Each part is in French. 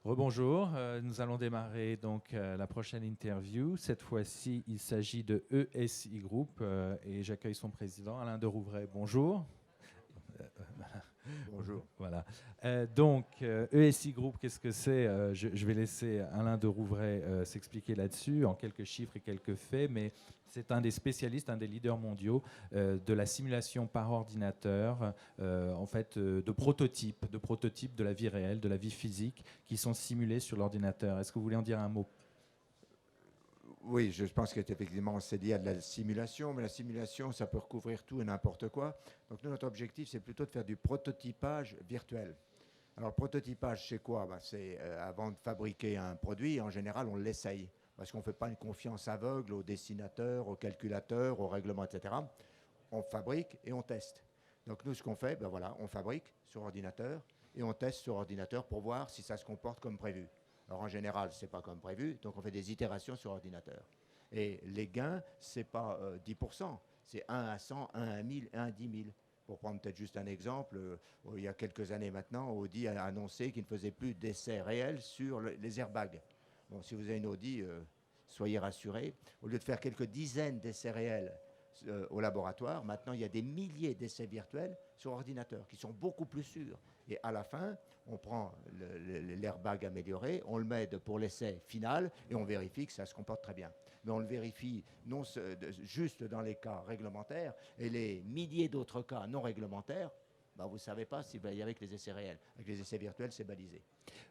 Rebonjour, nous allons démarrer donc la prochaine interview. Cette fois-ci, il s'agit de ESI Group et j'accueille son président Alain de Rouvray. Bonjour. Bonjour. Voilà. Donc, ESI Group, qu'est-ce que c'est? Je vais laisser Alain de Rouvray s'expliquer là-dessus en quelques chiffres et quelques faits, mais c'est un des spécialistes, un des leaders mondiaux de la simulation par ordinateur, en fait, de prototypes de la vie réelle, de la vie physique, qui sont simulés sur l'ordinateur. Est-ce que vous voulez en dire un mot? Oui, je pense qu'effectivement, c'est lié à de la simulation, mais la simulation, ça peut recouvrir tout et n'importe quoi. Donc, nous, notre objectif, c'est plutôt de faire du prototypage virtuel. Alors, le prototypage, c'est quoi? C'est avant de fabriquer un produit, en général, on l'essaye. Parce qu'on ne fait pas une confiance aveugle au dessinateur, au calculateur, au règlement, etc. On fabrique et on teste. Donc, nous, ce qu'on fait, voilà, on fabrique sur ordinateur et on teste sur ordinateur pour voir si ça se comporte comme prévu. Alors en général, ce n'est pas comme prévu, donc on fait des itérations sur ordinateur. Et les gains, ce n'est pas 10%, c'est 1 à 100, 1 à 1000, 1 à 10 000. Pour prendre peut-être juste un exemple, il y a quelques années maintenant, Audi a annoncé qu'il ne faisait plus d'essais réels sur les airbags. Bon, si vous avez une Audi, soyez rassurés. Au lieu de faire quelques dizaines d'essais réels au laboratoire, maintenant il y a des milliers d'essais virtuels sur ordinateur qui sont beaucoup plus sûrs. Et à la fin, on prend l'airbag amélioré, on le met pour l'essai final et on vérifie que ça se comporte très bien. Mais on le vérifie non juste dans les cas réglementaires et les milliers d'autres cas non réglementaires, vous ne savez pas s'il va y avoir avec les essais réels. Avec les essais virtuels, c'est balisé.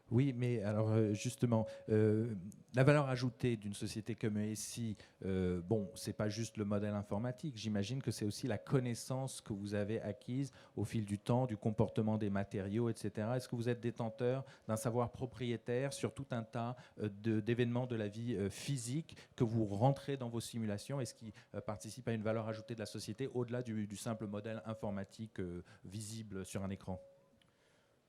Oui, mais alors justement, la valeur ajoutée d'une société comme ESI, bon, c'est pas juste le modèle informatique. J'imagine que c'est aussi la connaissance que vous avez acquise au fil du temps, du comportement des matériaux, etc. Est-ce que vous êtes détenteur d'un savoir propriétaire sur tout un tas d'événements de la vie physique que vous rentrez dans vos simulations et ce qui participe à une valeur ajoutée de la société au-delà du simple modèle informatique visible sur un écran?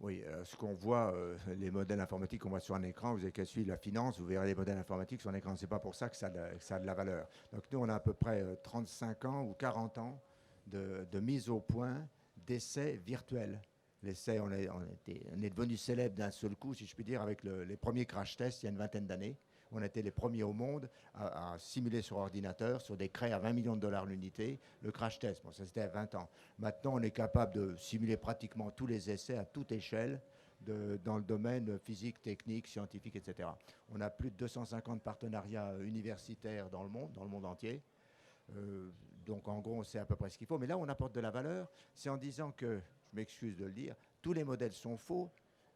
Oui, ce qu'on voit, les modèles informatiques qu'on voit sur un écran, vous avez qu'à suivre la finance, vous verrez les modèles informatiques sur un écran. Ce n'est pas pour ça que ça a de la valeur. Donc nous, on a à peu près 35 ans ou 40 ans de mise au point d'essais virtuels. L'essai, on est devenu célèbre d'un seul coup, si je puis dire, avec les premiers crash tests il y a une vingtaine d'années. On était les premiers au monde à simuler sur ordinateur, sur des craies à 20 millions de dollars l'unité, le crash test. Bon, ça c'était à 20 ans. Maintenant, on est capable de simuler pratiquement tous les essais à toute échelle dans le domaine physique, technique, scientifique, etc. On a plus de 250 partenariats universitaires dans le monde entier. Donc en gros, on sait à peu près ce qu'il faut. Mais là où on apporte de la valeur, c'est en disant que, je m'excuse de le dire, tous les modèles sont faux,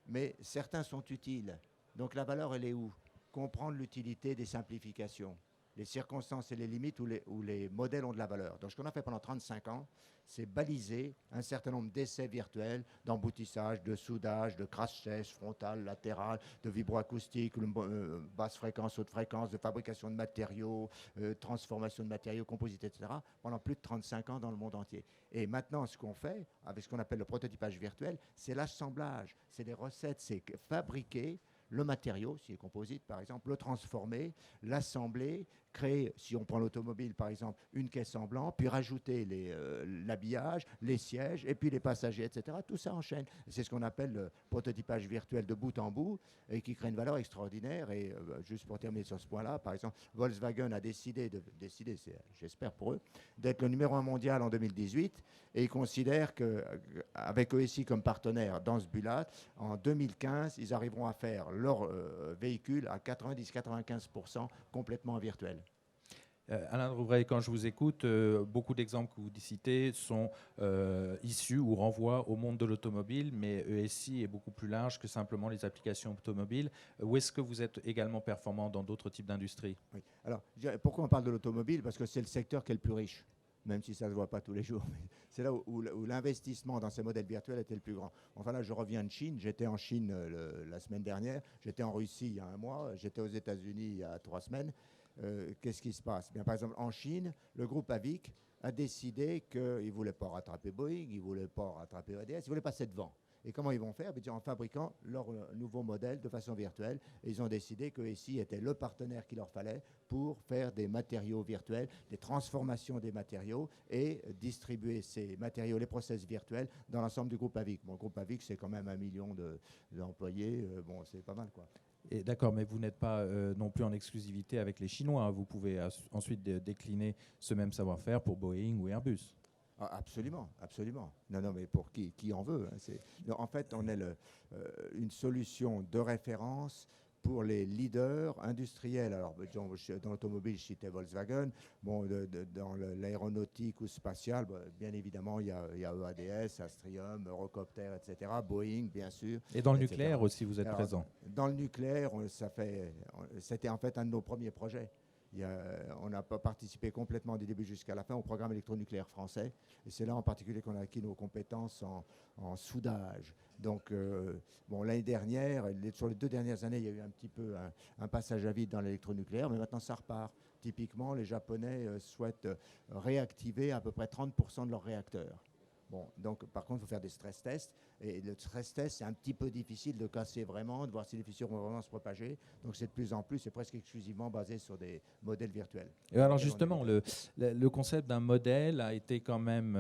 mais certains sont utiles. Donc la valeur, elle est où? Comprendre l'utilité des simplifications, les circonstances et les limites où les modèles ont de la valeur. Donc ce qu'on a fait pendant 35 ans, c'est baliser un certain nombre d'essais virtuels d'emboutissage, de soudage, de crash test frontal, latéral, de vibroacoustique, basse fréquence, haute fréquence, de fabrication de matériaux, transformation de matériaux, composites, etc., pendant plus de 35 ans dans le monde entier. Et maintenant, ce qu'on fait, avec ce qu'on appelle le prototypage virtuel, c'est l'assemblage, c'est les recettes, c'est fabriquer le matériau, si c'est composite par exemple, le transformer, l'assembler, créer, si on prend l'automobile par exemple, une caisse en blanc, puis rajouter l'habillage, les sièges, et puis les passagers, etc. Tout ça enchaîne. C'est ce qu'on appelle le prototypage virtuel de bout en bout, et qui crée une valeur extraordinaire. Et juste pour terminer sur ce point-là, par exemple, Volkswagen a décidé, j'espère pour eux, d'être le numéro 1 mondial en 2018, et ils considèrent qu'avec ESI comme partenaire dans ce but-là, en 2015, ils arriveront à faire leur véhicule à 90-95% complètement virtuel. Alain de Rouvray, quand je vous écoute, beaucoup d'exemples que vous citez sont issus ou renvoient au monde de l'automobile, mais ESI est beaucoup plus large que simplement les applications automobiles. Où est-ce que vous êtes également performant dans d'autres types d'industries? Oui. Alors, pourquoi on parle de l'automobile? Parce que c'est le secteur qui est le plus riche, même si ça ne se voit pas tous les jours. C'est là où l'investissement dans ces modèles virtuels était le plus grand. Enfin là, je reviens de Chine. J'étais en Chine la semaine dernière. J'étais en Russie il y a un mois. J'étais aux États-Unis il y a 3 semaines. Qu'est-ce qui se passe? Bien, par exemple, en Chine, le groupe Avic a décidé qu'il ne voulait pas rattraper Boeing, il ne voulait pas rattraper EDS, il voulait passer devant. Et comment ils vont faire? En fabriquant leur nouveau modèle de façon virtuelle. Et ils ont décidé que SI était le partenaire qu'il leur fallait pour faire des matériaux virtuels, des transformations des matériaux et distribuer ces matériaux, les process virtuels, dans l'ensemble du groupe AVIC. Bon, le groupe AVIC, c'est quand même 1 million d'employés. Bon, c'est pas mal, quoi. Et d'accord, mais vous n'êtes pas non plus en exclusivité avec les Chinois, hein. Vous pouvez ensuite décliner ce même savoir-faire pour Boeing ou Airbus. Ah, absolument, absolument. Non, non, mais pour qui en veut, hein, non, en fait, on est une solution de référence pour les leaders industriels. Alors, dans l'automobile, je citais Volkswagen. Bon, dans l'aéronautique ou spatiale, bien évidemment, il y a EADS, Astrium, Eurocopter, etc. Boeing, bien sûr. Et dans le etc. nucléaire aussi, vous êtes Alors, présent. dans le nucléaire, c'était en fait un de nos premiers projets. On n'a pas participé complètement du début jusqu'à la fin au programme électronucléaire français. Et c'est là en particulier qu'on a acquis nos compétences en soudage. Donc, bon, l'année dernière, sur les 2 dernières années, il y a eu un petit peu un passage à vide dans l'électronucléaire, mais maintenant ça repart. Typiquement, les Japonais souhaitent réactiver à peu près 30% de leurs réacteurs. Bon, donc par contre, il faut faire des stress tests. Et le stress test, c'est un petit peu difficile de casser vraiment, de voir si les fissures vont vraiment se propager. Donc c'est de plus en plus, c'est presque exclusivement basé sur des modèles virtuels. Et alors justement, le concept d'un modèle a été quand même,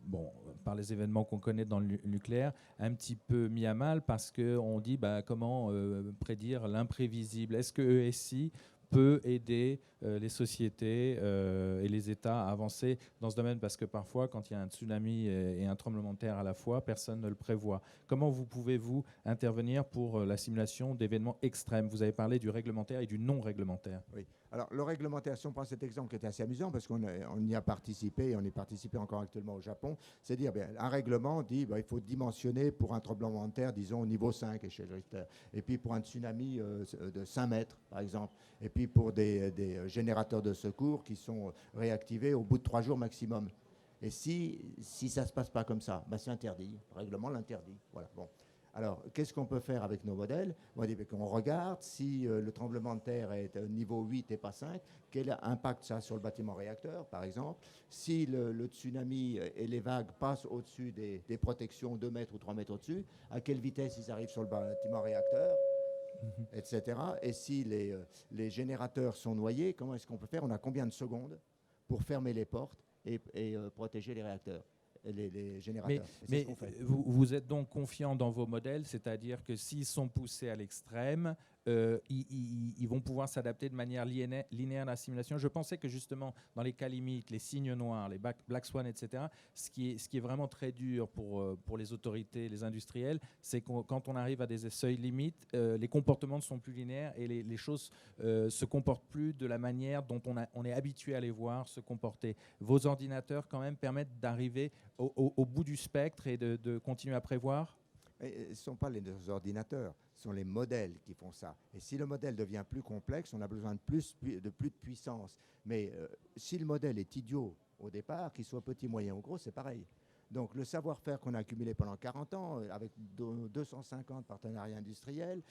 bon, par les événements qu'on connaît dans le nucléaire, un petit peu mis à mal parce qu'on dit comment prédire l'imprévisible. Est-ce que ESI peut aider les sociétés et les États à avancer dans ce domaine, parce que parfois, quand il y a un tsunami et un tremblement de terre à la fois, personne ne le prévoit. Comment pouvez-vous intervenir pour la simulation d'événements extrêmes? Vous avez parlé du réglementaire et du non réglementaire. Oui. Alors, le réglementaire, si on prend cet exemple qui était assez amusant, parce qu'on y a participé, et on y participe encore actuellement au Japon, c'est dire, un règlement dit il faut dimensionner pour un tremblement de terre, disons, au niveau 5 échelle Richter, et puis pour un tsunami de 5 mètres, par exemple, et puis pour des générateurs de secours qui sont réactivés au bout de 3 jours maximum. Et si ça ne se passe pas comme ça, c'est interdit. Le règlement l'interdit. Voilà. Bon. Alors, qu'est-ce qu'on peut faire avec nos modèles? On regarde si le tremblement de terre est niveau 8 et pas 5, quel impact ça a sur le bâtiment réacteur, par exemple. Si le tsunami et les vagues passent au-dessus des protections 2 mètres ou 3 mètres au-dessus, à quelle vitesse ils arrivent sur le bâtiment réacteur, etc. Et si les générateurs sont noyés, comment est-ce qu'on peut faire? On a combien de secondes pour fermer les portes et protéger les réacteurs? Les générateurs. Mais vous êtes donc confiant dans vos modèles, c'est-à-dire que s'ils sont poussés à l'extrême, ils vont pouvoir s'adapter de manière linéaire à la simulation. Je pensais que justement, dans les cas limites, les signes noirs, les black swan, etc., ce qui est vraiment très dur pour les autorités, les industriels, c'est quand on arrive à des seuils limites, les comportements ne sont plus linéaires et les choses se comportent plus de la manière dont on est habitué à les voir se comporter. Vos ordinateurs, quand même, permettent d'arriver au bout du spectre et de continuer à prévoir? Ce ne sont pas les ordinateurs, ce sont les modèles qui font ça. Et si le modèle devient plus complexe, on a besoin de plus de puissance. Mais si le modèle est idiot au départ, qu'il soit petit, moyen ou gros, c'est pareil. Donc le savoir-faire qu'on a accumulé pendant 40 ans, avec 250 partenariats industriels,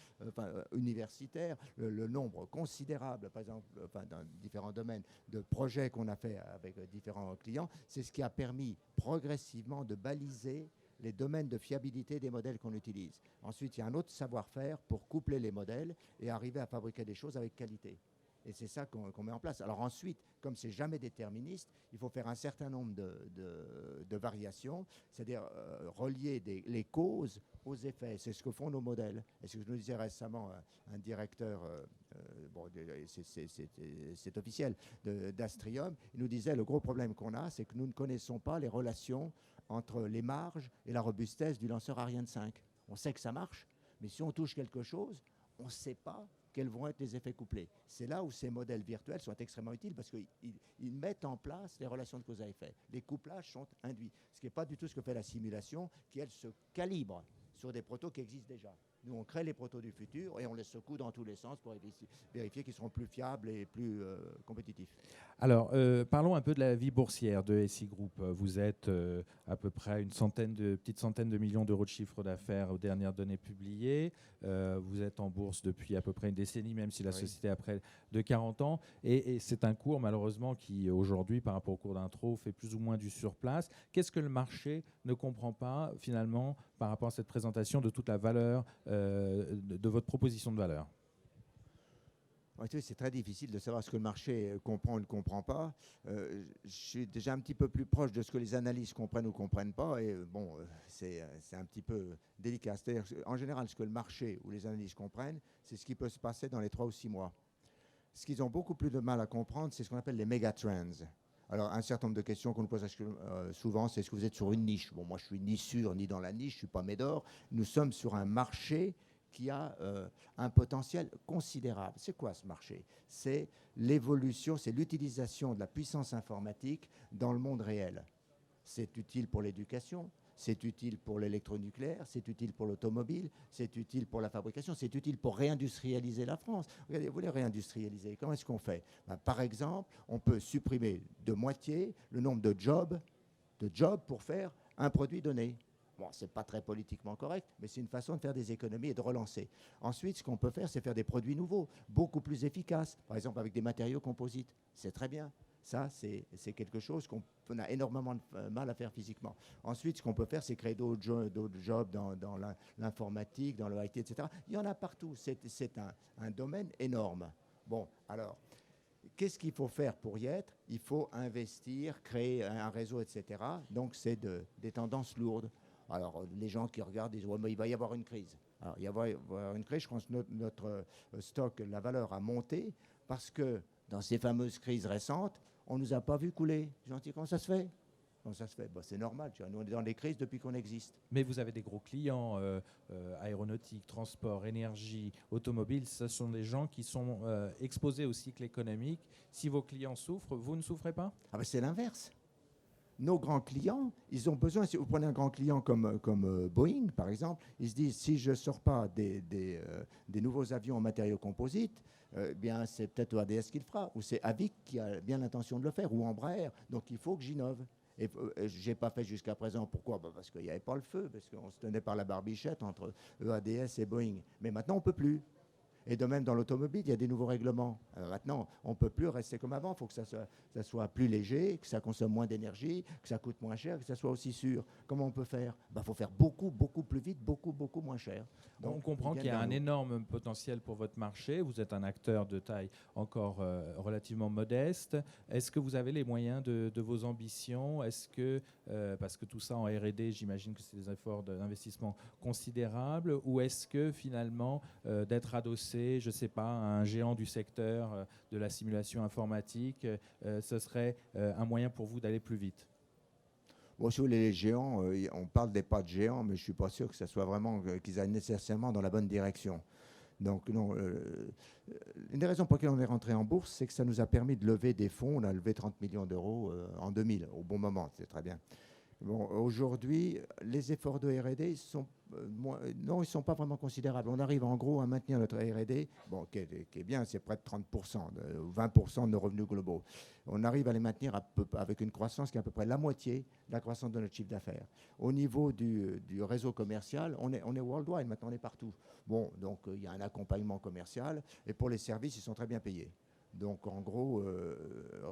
universitaires, le nombre considérable, par exemple, dans différents domaines, de projets qu'on a fait avec différents clients, c'est ce qui a permis progressivement de baliser les domaines de fiabilité des modèles qu'on utilise. Ensuite, il y a un autre savoir-faire pour coupler les modèles et arriver à fabriquer des choses avec qualité. Et c'est ça qu'on met en place. Alors ensuite, comme c'est jamais déterministe, il faut faire un certain nombre de variations, c'est-à-dire relier les causes aux effets. C'est ce que font nos modèles. Et ce que je nous disais récemment un directeur, c'est officiel, d'Astrium, il nous disait le gros problème qu'on a, c'est que nous ne connaissons pas les relations entre les marges et la robustesse du lanceur Ariane 5. On sait que ça marche, mais si on touche quelque chose, on ne sait pas quels vont être les effets couplés. C'est là où ces modèles virtuels sont extrêmement utiles parce qu'ils mettent en place les relations de cause à effet. Les couplages sont induits, ce qui n'est pas du tout ce que fait la simulation, qui, elle, se calibre sur des protos qui existent déjà. Nous, on crée les protos du futur et on les secoue dans tous les sens pour vérifier qu'ils seront plus fiables et plus compétitifs. Alors, parlons un peu de la vie boursière de SI Group. Vous êtes à peu près petite centaine de millions d'euros de chiffre d'affaires aux dernières données publiées. Vous êtes en bourse depuis à peu près une décennie, même si la société a près de 40 ans. Et c'est un cours, malheureusement, qui aujourd'hui, par rapport au cours d'intro, fait plus ou moins du surplace. Qu'est-ce que le marché ne comprend pas, finalement, par rapport à cette présentation de toute la valeur de votre proposition de valeur? C'est très difficile de savoir ce que le marché comprend ou ne comprend pas. Je suis déjà un petit peu plus proche de ce que les analystes comprennent ou ne comprennent pas. Et c'est un petit peu délicat. C'est-à-dire, en général, ce que le marché ou les analystes comprennent, c'est ce qui peut se passer dans les 3 ou 6 mois. Ce qu'ils ont beaucoup plus de mal à comprendre, c'est ce qu'on appelle les megatrends. Alors, un certain nombre de questions qu'on nous pose souvent, c'est est-ce que vous êtes sur une niche? Bon, moi, je suis ni sûr ni dans la niche, je ne suis pas Médor. Nous sommes sur un marché qui a un potentiel considérable. C'est quoi ce marché? C'est l'évolution, c'est l'utilisation de la puissance informatique dans le monde réel. C'est utile pour l'éducation, c'est utile pour l'électronucléaire, c'est utile pour l'automobile, c'est utile pour la fabrication, c'est utile pour réindustrialiser la France. Regardez, vous voulez réindustrialiser, comment est-ce qu'on fait? Par exemple, on peut supprimer de moitié le nombre de jobs pour faire un produit donné. Bon, ce n'est pas très politiquement correct, mais c'est une façon de faire des économies et de relancer. Ensuite, ce qu'on peut faire, c'est faire des produits nouveaux, beaucoup plus efficaces, par exemple avec des matériaux composites. C'est très bien. Ça, c'est quelque chose qu'on a énormément de mal à faire physiquement. Ensuite, ce qu'on peut faire, c'est créer d'autres jobs dans l'informatique, dans le IT, etc. Il y en a partout. C'est un domaine énorme. Bon, alors, qu'est-ce qu'il faut faire pour y être? Il faut investir, créer un réseau, etc. Donc, c'est des tendances lourdes. Alors, les gens qui regardent disent ouais, mais il va y avoir une crise. Alors, il va y avoir une crise. Je pense que notre stock, la valeur a monté parce que dans ces fameuses crises récentes, on ne nous a pas vu couler. Gentil, comment ça se fait? Comment ça se fait? C'est normal. Nous, on est dans des crises depuis qu'on existe. Mais vous avez des gros clients, aéronautique, transport, énergie, automobile. Ce sont des gens qui sont exposés au cycle économique. Si vos clients souffrent, vous ne souffrez pas? C'est l'inverse. Nos grands clients, ils ont besoin, si vous prenez un grand client comme Boeing, par exemple, ils se disent, si je ne sors pas des nouveaux avions en matériaux composites, bien c'est peut-être ADS qui le fera, ou c'est Avic qui a bien l'intention de le faire, ou Embraer. Donc il faut que j'innove. Et je n'ai pas fait jusqu'à présent. Pourquoi? Parce qu'il n'y avait pas le feu, parce qu'on se tenait par la barbichette entre EADS et Boeing. Mais maintenant, on ne peut plus. Et de même, dans l'automobile, il y a des nouveaux règlements. Alors maintenant, on ne peut plus rester comme avant. Il faut que ça soit plus léger, que ça consomme moins d'énergie, que ça coûte moins cher, que ça soit aussi sûr. Comment on peut faire? Faut faire beaucoup, beaucoup plus vite, beaucoup, beaucoup moins cher. Donc, on comprend qu'il y a un énorme potentiel pour votre marché. Vous êtes un acteur de taille encore relativement modeste. Est-ce que vous avez les moyens de vos ambitions? Est-ce que, parce que tout ça en R&D, j'imagine que c'est des efforts d'investissement considérables, ou est-ce que finalement, d'être adossé, je ne sais pas, un géant du secteur de la simulation informatique, ce serait un moyen pour vous d'aller plus vite? Bon, sur les géants, on parle des pas de géants, mais je ne suis pas sûr que ça soit vraiment qu'ils aillent nécessairement dans la bonne direction. Donc non, une des raisons pour lesquelles on est rentré en bourse, c'est que ça nous a permis de lever des fonds. On a levé 30 millions d'euros en 2000, au bon moment, c'est très bien. Bon, aujourd'hui, les efforts de R&D sont non, ils ne sont pas vraiment considérables. On arrive en gros à maintenir notre R&D, bon, qui est bien, c'est près de 30%, 20% de nos revenus globaux. On arrive à les maintenir avec une croissance qui est à peu près la moitié de la croissance de notre chiffre d'affaires. Au niveau du réseau commercial, on est worldwide, maintenant on est partout. Bon, donc il y a un accompagnement commercial, et pour les services, ils sont très bien payés. Donc, en gros,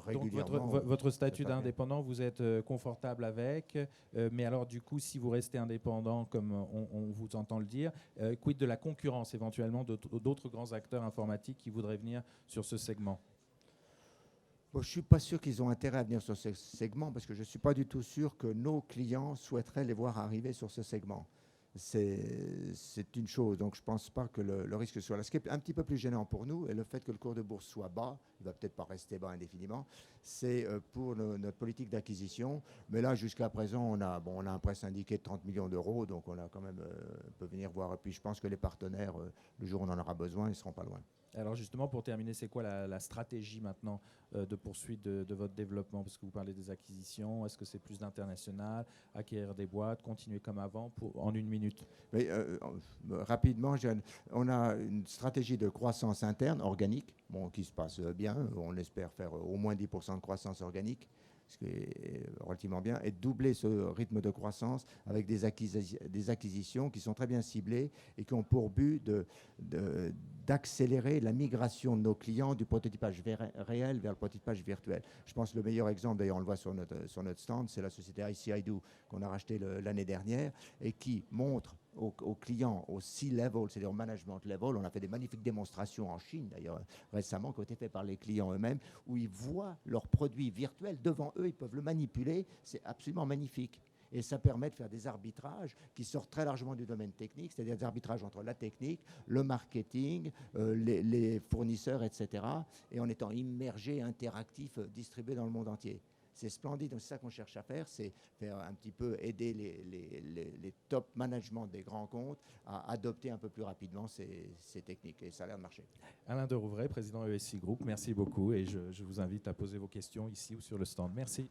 régulièrement... Donc, votre statut d'indépendant, vous êtes confortable avec, mais alors, du coup, si vous restez indépendant, comme on vous entend le dire, quid de la concurrence, éventuellement, d'autres grands acteurs informatiques qui voudraient venir sur ce segment? Je ne suis pas sûr qu'ils ont intérêt à venir sur ce segment, parce que je ne suis pas du tout sûr que nos clients souhaiteraient les voir arriver sur ce segment. C'est une chose, donc je ne pense pas que le risque soit là. Ce qui est un petit peu plus gênant pour nous, et le fait que le cours de bourse soit bas, il ne va peut-être pas rester bas indéfiniment, c'est pour notre politique d'acquisition. Mais là, jusqu'à présent, on a un prêt syndiqué de 30 millions d'euros, donc on a quand même, peut venir voir. Et puis je pense que les partenaires, le jour où on en aura besoin, ils ne seront pas loin. Alors justement, pour terminer, c'est quoi la stratégie maintenant de poursuite de votre développement? Parce que vous parlez des acquisitions, est-ce que c'est plus d'international, acquérir des boîtes, continuer comme avant en une minute? Mais, rapidement, on a une stratégie de croissance interne, organique, bon, qui se passe bien. On espère faire au moins 10% de croissance organique, ce qui est relativement bien, et doubler ce rythme de croissance avec des acquisitions qui sont très bien ciblées et qui ont pour but d'accélérer la migration de nos clients du prototypage réel vers le prototypage virtuel. Je pense que le meilleur exemple, d'ailleurs on le voit sur notre stand, c'est la société ICIDO qu'on a racheté l'année dernière et qui montre aux clients au C-level, c'est-à-dire au management level. On a fait des magnifiques démonstrations en Chine, d'ailleurs, récemment, qui ont été faites par les clients eux-mêmes, où ils voient leurs produits virtuels devant eux, ils peuvent le manipuler. C'est absolument magnifique. Et ça permet de faire des arbitrages qui sortent très largement du domaine technique, c'est-à-dire des arbitrages entre la technique, le marketing, les fournisseurs, etc. Et en étant immergé, interactif, distribué dans le monde entier. C'est splendide, donc c'est ça qu'on cherche à faire, c'est faire un petit peu aider les top management des grands comptes à adopter un peu plus rapidement ces techniques, et ça a l'air de marcher. Alain de Rouvray, président ESI Group, merci beaucoup et je vous invite à poser vos questions ici ou sur le stand. Merci.